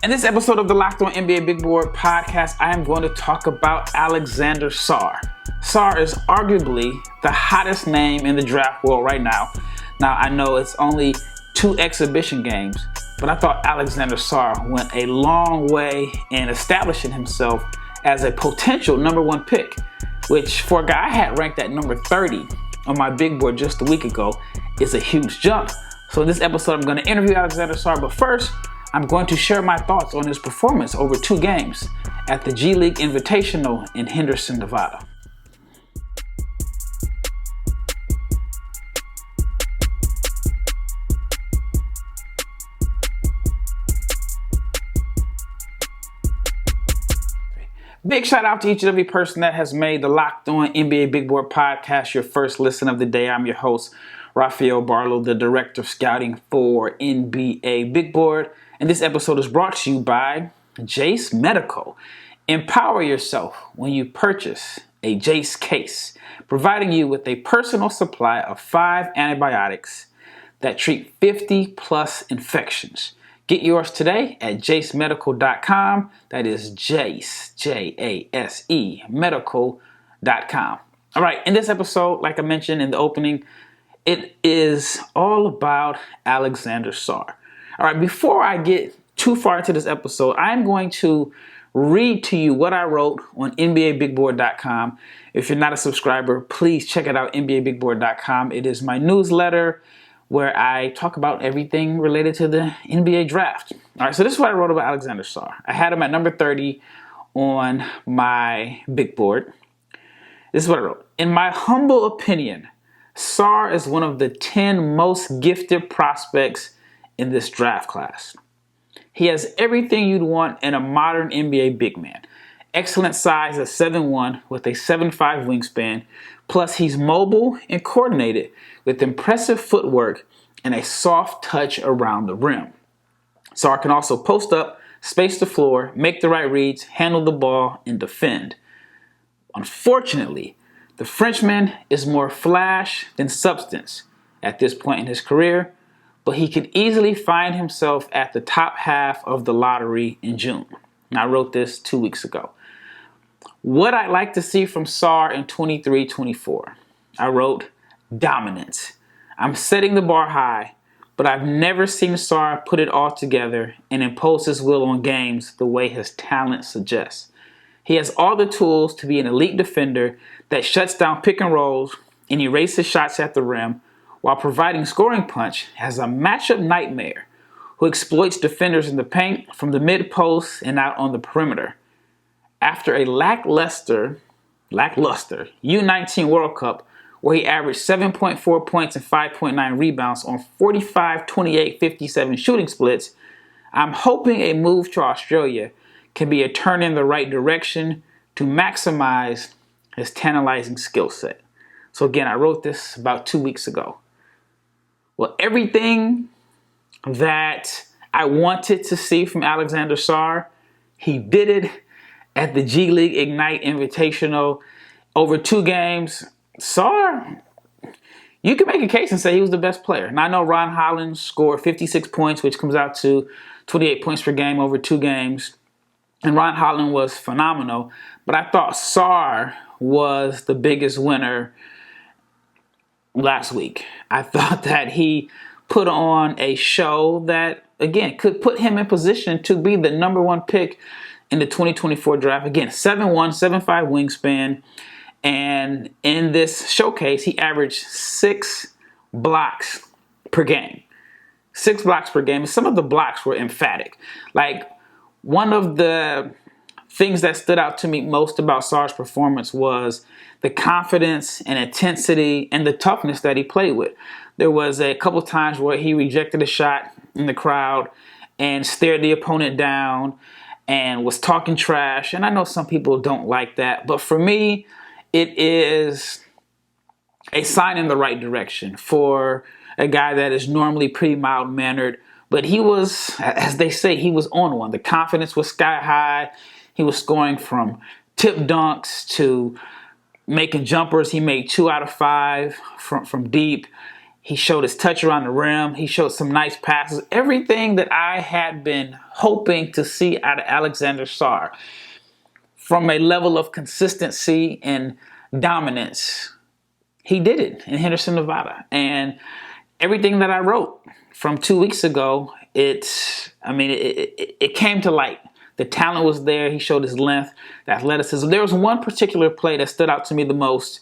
In this episode of the Locked On NBA Big Board podcast, I am going to talk about Alexandre Sarr. Sarr is arguably the hottest name in the draft world right now. Now, I know it's only 2 exhibition games, but I thought Alexandre Sarr went a long way in establishing himself as a potential number 1 pick, which for a guy I had ranked at number 30 on my big board just a week ago is a huge jump. So in this episode, I'm going to interview Alexandre Sarr, but first, I'm going to share my thoughts on his performance over 2 games at the G League Invitational in Henderson, Nevada. Big shout out to each and every person that has made the Locked On NBA Big Board podcast your first listen of the day. I'm your host, Rafael Barlowe, the Director of Scouting for NBA Big Board. And this episode is brought to you by Jace Medical. Empower yourself when you purchase a Jace case, providing you with a personal supply of 5 antibiotics that treat 50 plus infections. Get yours today at jacemedical.com. That is Jace, J-A-S-E, medical.com. All right, in this episode, like I mentioned in the opening, it is all about Alexandre Sarr. All right, before I get too far into this episode, I'm going to read to you what I wrote on NBABigBoard.com. If you're not a subscriber, please check it out, NBABigBoard.com. It is my newsletter where I talk about everything related to the NBA draft. All right, so this is what I wrote about Alexandre Sarr. I had him at number 30 on my big board. This is what I wrote. In my humble opinion, Sarr is one of the 10 most gifted prospects in this draft class. He has everything you'd want in a modern NBA big man. Excellent size at 7'1" with a 7'5" wingspan. Plus, he's mobile and coordinated with impressive footwork and a soft touch around the rim. Sarr can also post up, space the floor, make the right reads, handle the ball, and defend. Unfortunately, the Frenchman is more flash than substance at this point in his career, but he could easily find himself at the top half of the lottery in June. And I wrote this 2 weeks ago. What I'd like to see from Sarr in 23-24. I wrote dominance. I'm setting the bar high, but I've never seen Sarr put it all together and impose his will on games the way his talent suggests. He has all the tools to be an elite defender that shuts down pick and rolls and erases shots at the rim, while providing scoring punch as a matchup nightmare who exploits defenders in the paint from the mid-post and out on the perimeter. After a lackluster U19 World Cup where he averaged 7.4 points and 5.9 rebounds on 45, 28, 57 shooting splits, I'm hoping a move to Australia can be a turn in the right direction to maximize his tantalizing skill set. So again, I wrote this about 2 weeks ago. Well, everything that I wanted to see from Alexandre Sarr, he did it at the G League Ignite Invitational over 2 games. Sarr, you can make a case and say he was the best player. And I know Ron Holland scored 56 points, which comes out to 28 points per game over 2 games. And Ron Holland was phenomenal. But I thought Sarr was the biggest winner last week. I thought that he put on a show that, again, could put him in position to be the number 1 pick in the 2024 draft. Again, 7'1", 7'5" wingspan. And in this showcase, he averaged 6 blocks per game. 6 blocks per game. And some of the blocks were emphatic. Like, one of the things that stood out to me most about Sarr's performance was the confidence and intensity and the toughness that he played with. There was a couple times where he rejected a shot in the crowd and stared the opponent down and was talking trash. And I know some people don't like that, but for me, it is a sign in the right direction for a guy that is normally pretty mild-mannered. But he was, as they say, he was on one. The confidence was sky high. He was scoring from tip dunks to making jumpers. He made 2 out of 5 from deep. He showed his touch around the rim. He showed some nice passes. Everything that I had been hoping to see out of Alexandre Sarr from a level of consistency and dominance, he did it in Henderson, Nevada. And everything that I wrote from 2 weeks ago, it came to light. The talent was there. He showed his length, the athleticism. There was one particular play that stood out to me the most,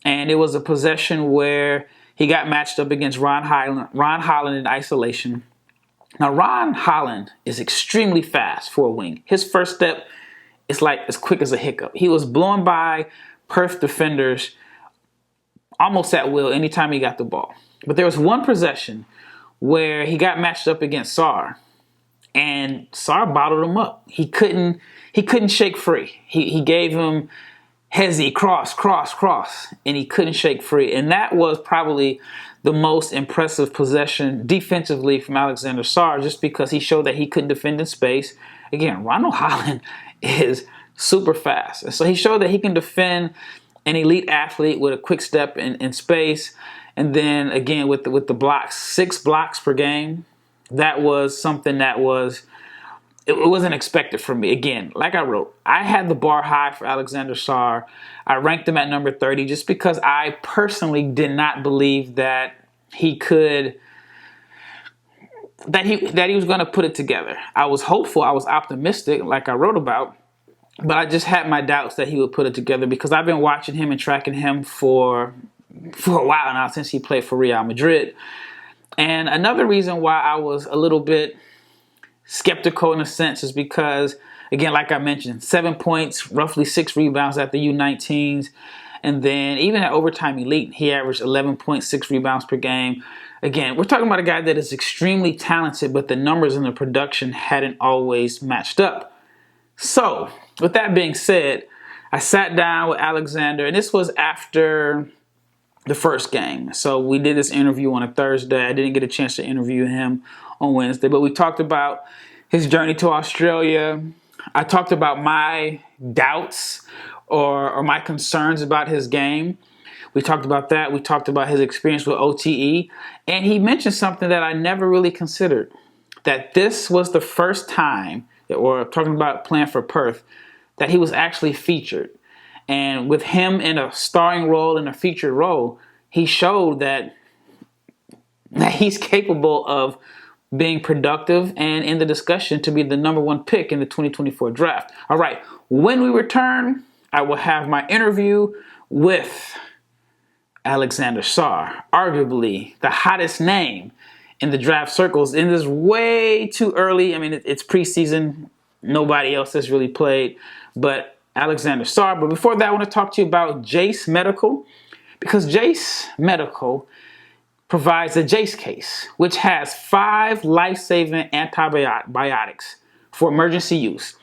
and it was a possession where he got matched up against Ron Holland in isolation. Now, Ron Holland is extremely fast for a wing. His first step is like as quick as a hiccup. He was blown by Perth defenders almost at will anytime he got the ball. But there was one possession where he got matched up against Sarr, and Sarr bottled him up. He couldn't shake free. He gave him hezzy, cross, and he couldn't shake free. And that was probably the most impressive possession defensively from Alexandre Sarr, just because he showed that he couldn't defend in space. Again, Ronald Holland is super fast. And so he showed that he can defend an elite athlete with a quick step in space. And then again, with the blocks, 6 blocks per game, that was something that it wasn't expected from me. Again, like I wrote, I had the bar high for Alexandre Sarr. I ranked him at number 30 just because I personally did not believe that he could, that he was going to put it together. I was hopeful, I was optimistic, like I wrote about, but I just had my doubts that he would put it together because I've been watching him and tracking him for a while now, since he played for Real Madrid. And another reason why I was a little bit skeptical in a sense is because, again, like I mentioned, 7 points, roughly 6 rebounds at the U19s. And then even at Overtime Elite, he averaged 11.6 rebounds per game. Again, we're talking about a guy that is extremely talented, but the numbers and the production hadn't always matched up. So, with that being said, I sat down with Alexandre, and this was after the first game. So we did this interview on a Thursday. I didn't get a chance to interview him on Wednesday, but we talked about his journey to Australia. I talked about my doubts or my concerns about his game. We talked about that. We talked about his experience with OTE. And he mentioned something that I never really considered, that this was the first time, or talking about playing for Perth, that he was actually featured. And with him in a starring role, in a featured role, he showed that he's capable of being productive and in the discussion to be the number 1 pick in the 2024 draft. All right, when we return, I will have my interview with Alexandre Sarr, arguably the hottest name in the draft circles. And this is way too early. I mean, it's preseason. Nobody else has really played, but Alexandre Sarr. But before that, I want to talk to you about Jase Medical, because Jase Medical provides a Jase case, which has 5 life-saving antibiotics for emergency use.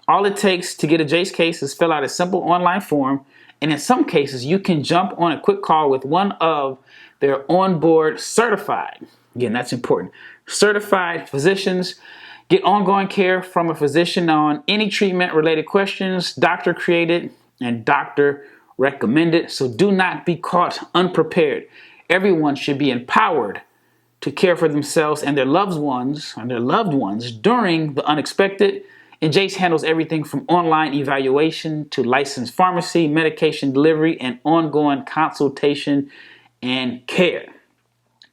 All it takes to get a Jase case is fill out a simple online form, and in some cases, you can jump on a quick call with one of their onboard certified, again, that's important, certified physicians. Get ongoing care from a physician on any treatment-related questions, doctor-created and doctor-recommended. So do not be caught unprepared. Everyone should be empowered to care for themselves and their loved ones during the unexpected. And Jase handles everything from online evaluation to licensed pharmacy, medication delivery, and ongoing consultation and care.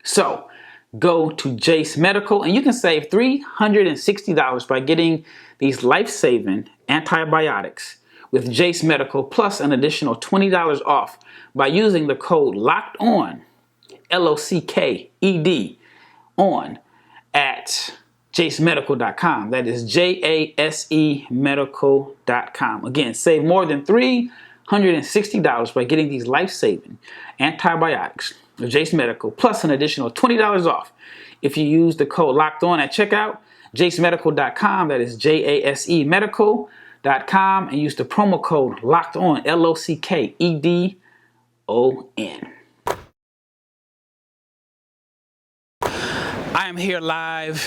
So go to Jase Medical, and you can save $360 by getting these life-saving antibiotics with Jase Medical, plus an additional $20 off by using the code LOCKEDON, LOCKED, on at jasemedical.com. That is JASE medical.com. Again, save more than $360 by getting these life-saving antibiotics of Jase Medical, plus an additional $20 off if you use the code Locked On at checkout, jasemedical.com. That is JASE medical.com, and use the promo code Locked On, LOCKEDON. I am here live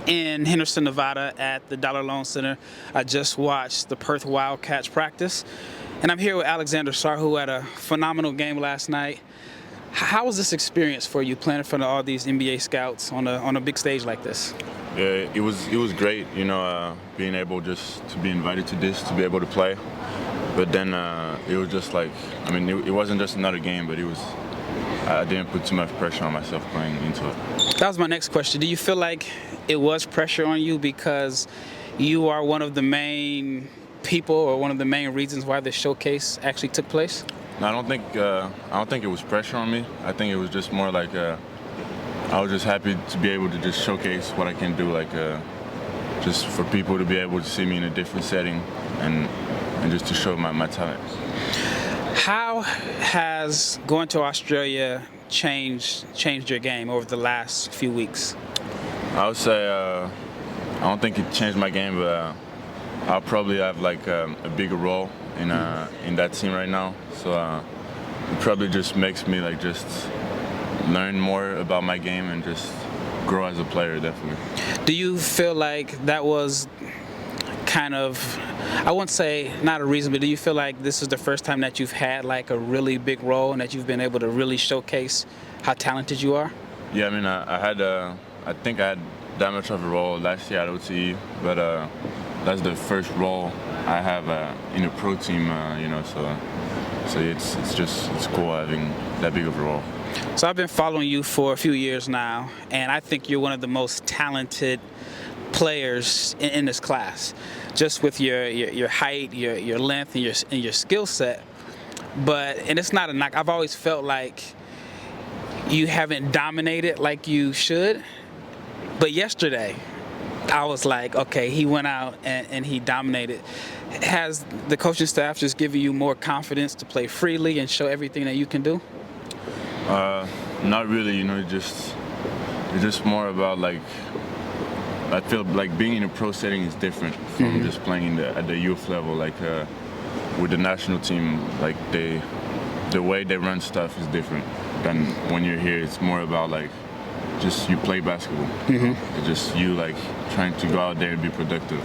in Henderson, Nevada at the Dollar Loan Center. I just watched the Perth Wildcats practice, and I'm here with Alexandre Sarr, who had a phenomenal game last night. How was this experience for you, playing in front of all these NBA scouts on a big stage like this? Yeah, it was great, being able just to be invited to this, to be able to play. But then it was just like, it wasn't just another game, but I didn't put too much pressure on myself playing into it. That was my next question. Do you feel like it was pressure on you because you are one of the main people or one of the main reasons why this showcase actually took place? No, I don't think it was pressure on me. I think it was just more like I was just happy to be able to just showcase what I can do, just for people to be able to see me in a different setting and just to show my talent. How has going to Australia changed your game over the last few weeks? I would say I don't think it changed my game, but I'll probably have a bigger role in that team right now. So it probably just makes me just learn more about my game and just grow as a player, definitely. Do you feel like that was kind of, I wouldn't say not a reason, but do you feel like this is the first time that you've had a really big role and that you've been able to really showcase how talented you are? Yeah, I think I had that much of a role last year at OTE, but that's the first role I have in a pro team, so it's cool having that big of a role. So I've been following you for a few years now, and I think you're one of the most talented players in this class, just with your height, your length, and your skill set. And it's not a knock. I've always felt like you haven't dominated like you should. But yesterday, I was like, okay, he went out and he dominated. Has the coaching staff just given you more confidence to play freely and show everything that you can do? Not really, it's just more about I feel like being in a pro setting is different from just playing at the youth level. With the national team, the way they run stuff is different than when you're here. It's more about just you play basketball. It's just you trying to go out there and be productive.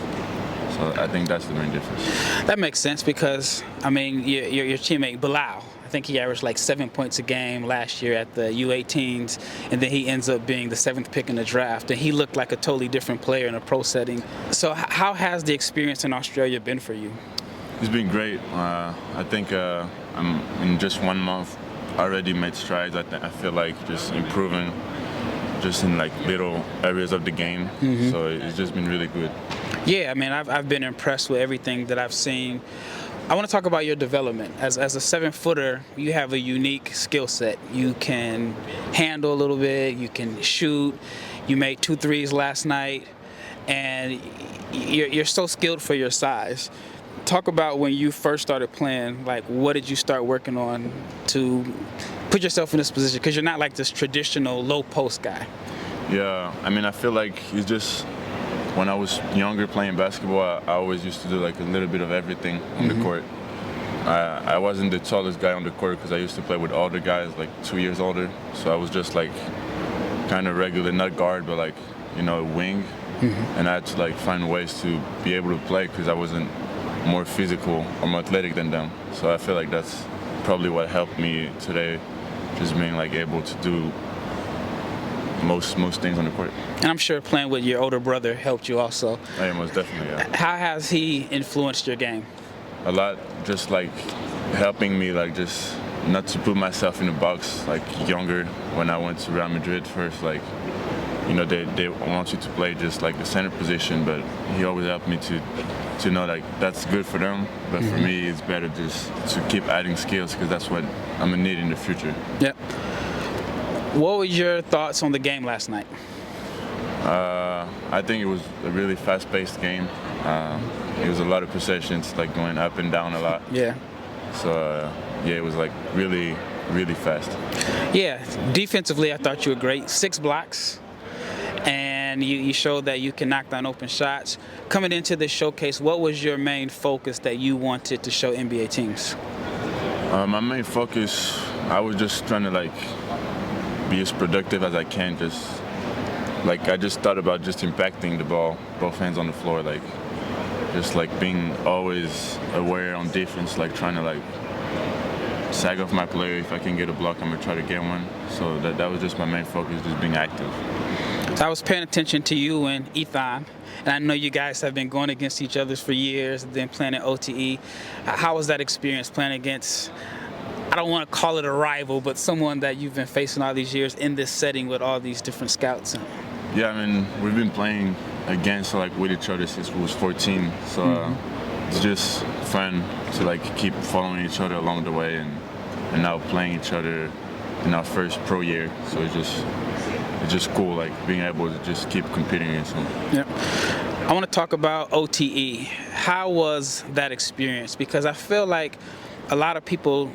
So I think that's the main difference. That makes sense because your teammate Barlowe, I think he averaged 7 points a game last year at the U18s, and then he ends up being the 7th pick in the draft, and he looked like a totally different player in a pro setting. So how has the experience in Australia been for you? It's been great. I think I'm in just 1 month already made strides. I feel like just improving just in little areas of the game. So it's just been really good. Yeah, I've been impressed with everything that I've seen. I want to talk about your development. As a 7-footer, you have a unique skill set. You can handle a little bit, you can shoot. You made 2 threes last night, and you're so skilled for your size. Talk about when you first started playing, what did you start working on to put yourself in this position? Because you're not this traditional low post guy. Yeah, I feel like it's just, when I was younger playing basketball, I always used to do a little bit of everything on the court. I wasn't the tallest guy on the court because I used to play with older guys, 2 years older. So I was just kind of regular, not guard, but a wing. And I had to find ways to be able to play because I wasn't more physical or more athletic than them. So I feel like that's probably what helped me today, just being able to do most things on the court. And I'm sure playing with your older brother helped you also. Yeah, most definitely, yeah. How has he influenced your game? A lot, just helping me just not to put myself in a box younger. When I went to Real Madrid first, they want you to play just the center position, but he always helped me to know that's good for them, but for me it's better just to keep adding skills because that's what I'm gonna need in the future. Yeah. What were your thoughts on the game last night? I think it was a really fast-paced game. It was a lot of possessions, going up and down a lot. Yeah. So it was really, really fast. Yeah, defensively I thought you were great. 6 blocks, and you showed that you can knock down open shots. Coming into this showcase, what was your main focus that you wanted to show NBA teams? My main focus, I was just trying to be as productive as I can. I just thought about just impacting the ball, both hands on the floor, just being always aware on defense, trying to sag off my player. If I can get a block, I'm gonna try to get one. So that was just my main focus, just being active. So I was paying attention to you and Ethan, and I know you guys have been going against each other for years, then playing at OTE. How was that experience playing against, I don't want to call it a rival, but someone that you've been facing all these years in this setting with all these different scouts? Yeah, I mean, we've been playing against, like, with each other since we was 14. So it's just fun to, like, keep following each other along the way and now playing each other in our first pro year. So it's just cool, like, being able to just keep competing against them. Yeah. I want to talk about OTE. How was that experience? Because I feel like a lot of people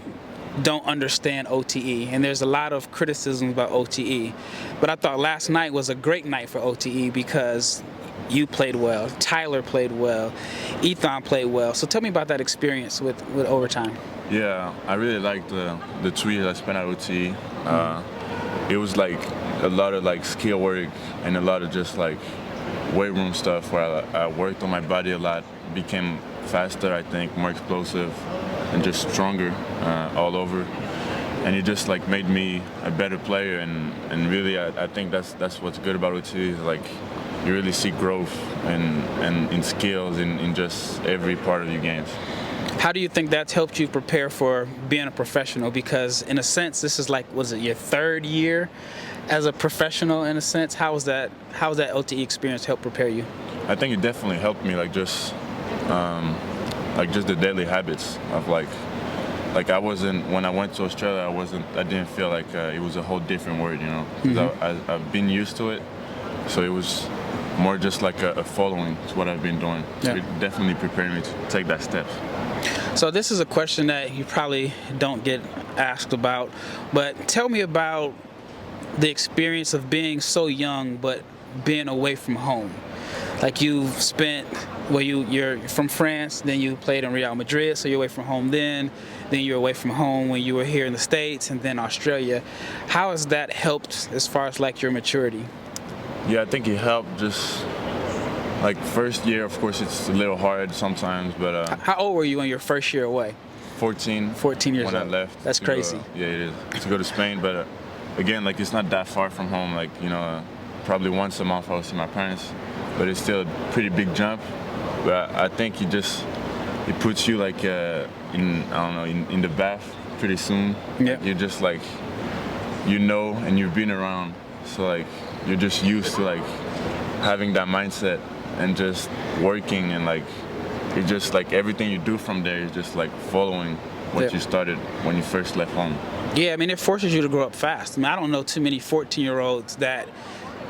don't understand OTE, and there's a lot of criticism about OTE. But I thought last night was a great night for OTE because you played well, Tyler played well, Ethan played well. So tell me about that experience with overtime. Yeah, I really liked the 2 years I spent at OTE. It was like a lot of like skill work and a lot of just like weight room stuff where I worked on my body a lot, became faster, I think, more explosive, and just stronger all over. And it just like made me a better player. And really, I think that's what's good about OTE is like you really see growth and in skills in just every part of your games. How do you think that's helped you prepare for being a professional? Because in a sense, this is like, was it your third year as a professional in a sense? How was that OTE experience help prepare you? I think it definitely helped me, like just the daily habits of like I wasn't, when I went to Australia, I didn't feel like it was a whole different world, you know, because I've been used to it. So it was more just like a following to what I've been doing. Yeah. It definitely prepared me to take that step. So this is a question that you probably don't get asked about, but tell me about the experience of being so young but being away from home. Like you've spent, well, you're from France, then you played in Real Madrid, so you're away from home then you're away from home when you were here in the States, and then Australia. How has that helped as far as like your maturity? Yeah, I think it helped just like first year, of course, it's a little hard sometimes, but... How old were you in your first year away? 14. 14 years when old. I left. That's crazy. Yeah, it is. To go to Spain, but again, like it's not that far from home. Like, you know, probably once a month I would see my parents, but it's still a pretty big jump. But I think it puts you like in the bath pretty soon. Yeah. You're just like, you know, and you've been around, so like you're just used to like having that mindset and just working, and like it's just like everything you do from there is just like following what you started when you first left home. Yeah, I mean, it forces you to grow up fast. I mean, I don't know too many 14-year-olds that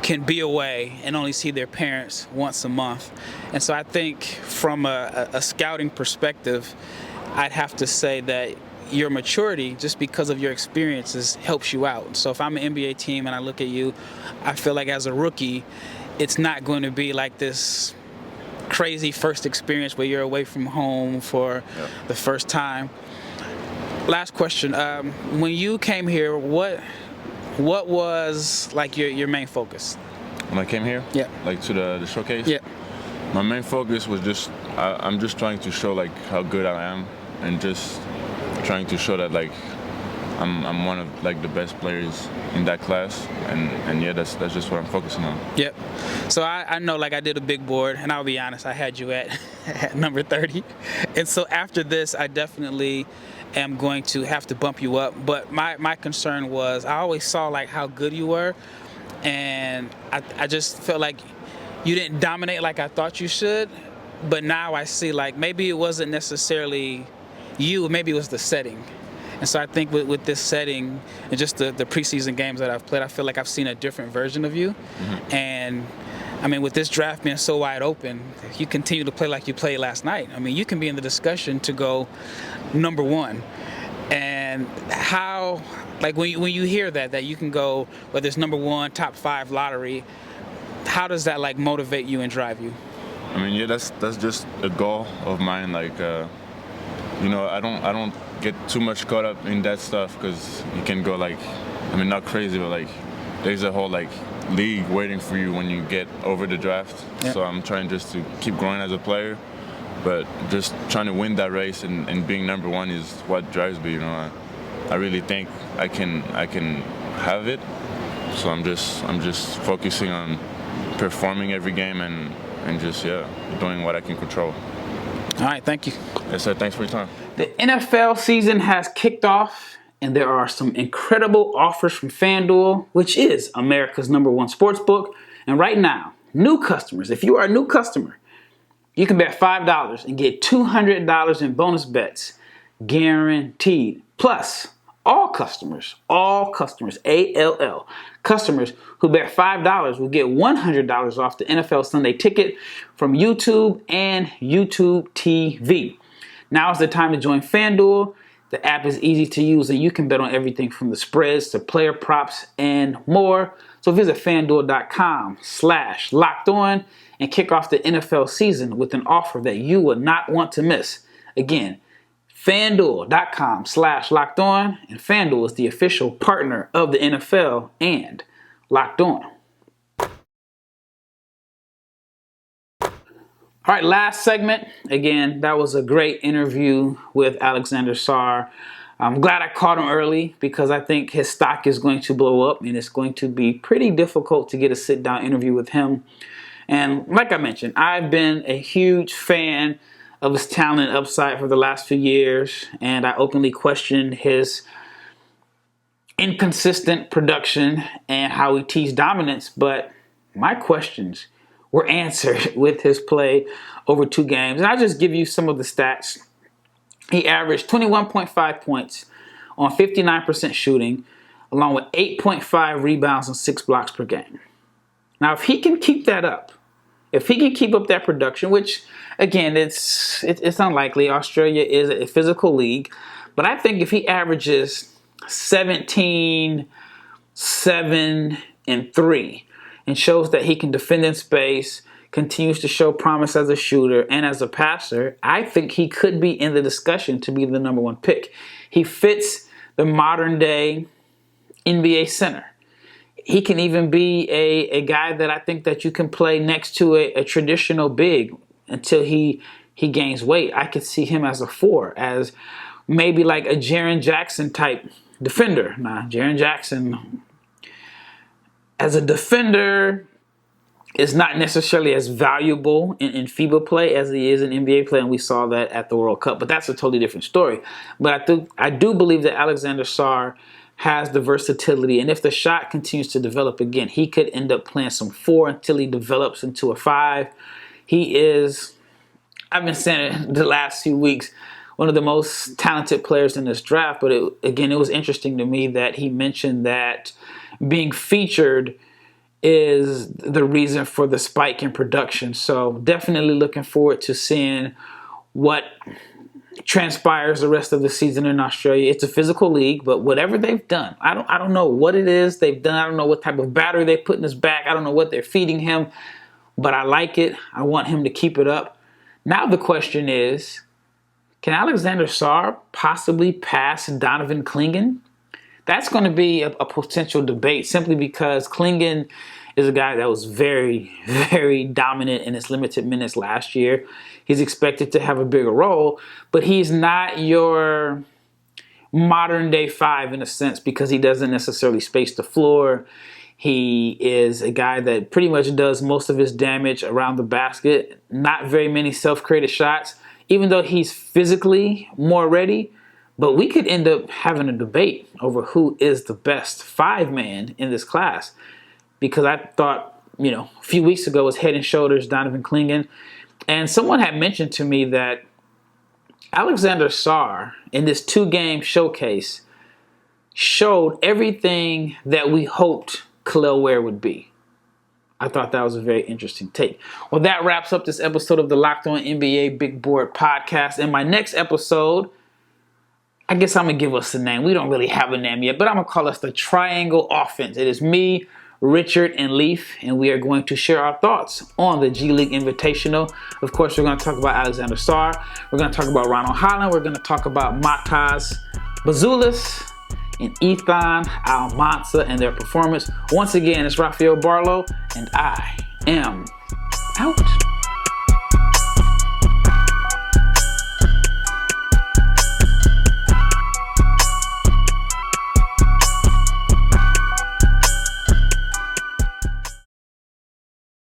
can be away and only see their parents once a month. And so I think from a scouting perspective, I'd have to say that your maturity, just because of your experiences, helps you out. So if I'm an NBA team and I look at you, I feel like as a rookie, it's not going to be like this crazy first experience where you're away from home for the first time. Last question. When you came here, what was like your main focus? When I came here? Yeah. Like to the showcase? Yeah. My main focus was just, I'm just trying to show like how good I am, and just trying to show that like I'm one of like the best players in that class, and yeah, that's just what I'm focusing on. Yep. So I know, like, I did a big board, and I'll be honest, I had you at number 30, and so after this, I definitely am going to have to bump you up. But my concern was I always saw like how good you were, and I just felt like you didn't dominate like I thought you should. But now I see like maybe it wasn't necessarily you, maybe it was the setting. And so I think with this setting and just the preseason games that I've played, I feel like I've seen a different version of you. And I mean, with this draft being so wide open, if you continue to play like you played last night, I mean, you can be in the discussion to go number one. And how, like when you hear that you can go, whether it's number one, top 5 lottery, how does that like motivate you and drive you? I mean, yeah, that's just a goal of mine. Like, you know, I don't get too much caught up in that stuff, because you can go like, I mean, not crazy, but like there's a whole like league waiting for you when you get over the draft. Yeah. So I'm trying just to keep growing as a player, but just trying to win that race and being number one is what drives me, you know. I really think I can have it. So I'm just focusing on performing every game and just doing what I can control. All right, thank you. Yes, sir. Thanks for your time. The NFL season has kicked off, and there are some incredible offers from FanDuel, which is America's #1 sportsbook. And right now, new customers, if you are a new customer, you can bet $5 and get $200 in bonus bets, guaranteed. Plus, all customers, ALL, customers who bet $5 will get $100 off the NFL Sunday Ticket from YouTube and YouTube TV. Now is the time to join FanDuel. The app is easy to use and you can bet on everything from the spreads to player props and more. So visit FanDuel.com/lockedon and kick off the NFL season with an offer that you will not want to miss. Again, FanDuel.com/lockedon, and FanDuel is the official partner of the NFL and Locked On. All right, last segment. Again, that was a great interview with Alexandre Sarr. I'm glad I caught him early because I think his stock is going to blow up and it's going to be pretty difficult to get a sit-down interview with him. And like I mentioned, I've been a huge fan of his talent and upside for the last few years, and I openly questioned his inconsistent production and how he teased dominance, but my questions were answered with his play over 2 games. And I'll just give you some of the stats. He averaged 21.5 points on 59% shooting, along with 8.5 rebounds and 6 blocks per game. Now, if he can keep that up, if he can keep up that production, which, again, it's unlikely. Australia is a physical league. But I think if he averages 17, 7, and 3 and shows that he can defend in space, continues to show promise as a shooter and as a passer, I think he could be in the discussion to be the #1 pick. He fits the modern-day NBA center. He can even be a guy that I think that you can play next to a traditional big until he gains weight. I could see him as a 4, as maybe like a Jaren Jackson type defender. Nah, Jaren Jackson as a defender is not necessarily as valuable in FIBA play as he is in NBA play, and we saw that at the World Cup. But that's a totally different story. But I do believe that Alexandre Sarr has the versatility, and if the shot continues to develop again, he could end up playing some 4 until he develops into a 5. He is, I've been saying it the last few weeks, one of the most talented players in this draft. But it was interesting to me that he mentioned that being featured is the reason for the spike in production. So definitely looking forward to seeing what transpires the rest of the season in Australia. It's a physical league, but whatever they've done, I don't know what it is they've done. I don't know what type of battery they put in his back. I don't know what they're feeding him, but I like it. I want him to keep it up. Now the question is, can Alexandre Sarr possibly pass Donovan Clingan? That's going to be a potential debate simply because Clingan is a guy that was very, very dominant in his limited minutes last year. He's expected to have a bigger role, but he's not your modern day 5 in a sense because he doesn't necessarily space the floor. He is a guy that pretty much does most of his damage around the basket. Not very many self-created shots, even though he's physically more ready. But we could end up having a debate over who is the best 5-man in this class. Because I thought, a few weeks ago was head and shoulders Donovan Clingan. And someone had mentioned to me that Alexandre Sarr in this 2-game showcase showed everything that we hoped Kel'el Ware would be. I thought that was a very interesting take. Well, that wraps up this episode of the Locked On NBA Big Board podcast. In my next episode, I guess I'm going to give us a name. We don't really have a name yet, but I'm going to call us the Triangle Offense. It is me, Richard, and Leif, and we are going to share our thoughts on the G League Invitational. Of course, we're going to talk about Alexandre Sarr. We're going to talk about Ronald Holland. We're going to talk about Matas Bazulis and Ethan Almanza and their performance. Once again, it's Rafael Barlowe, and I am out.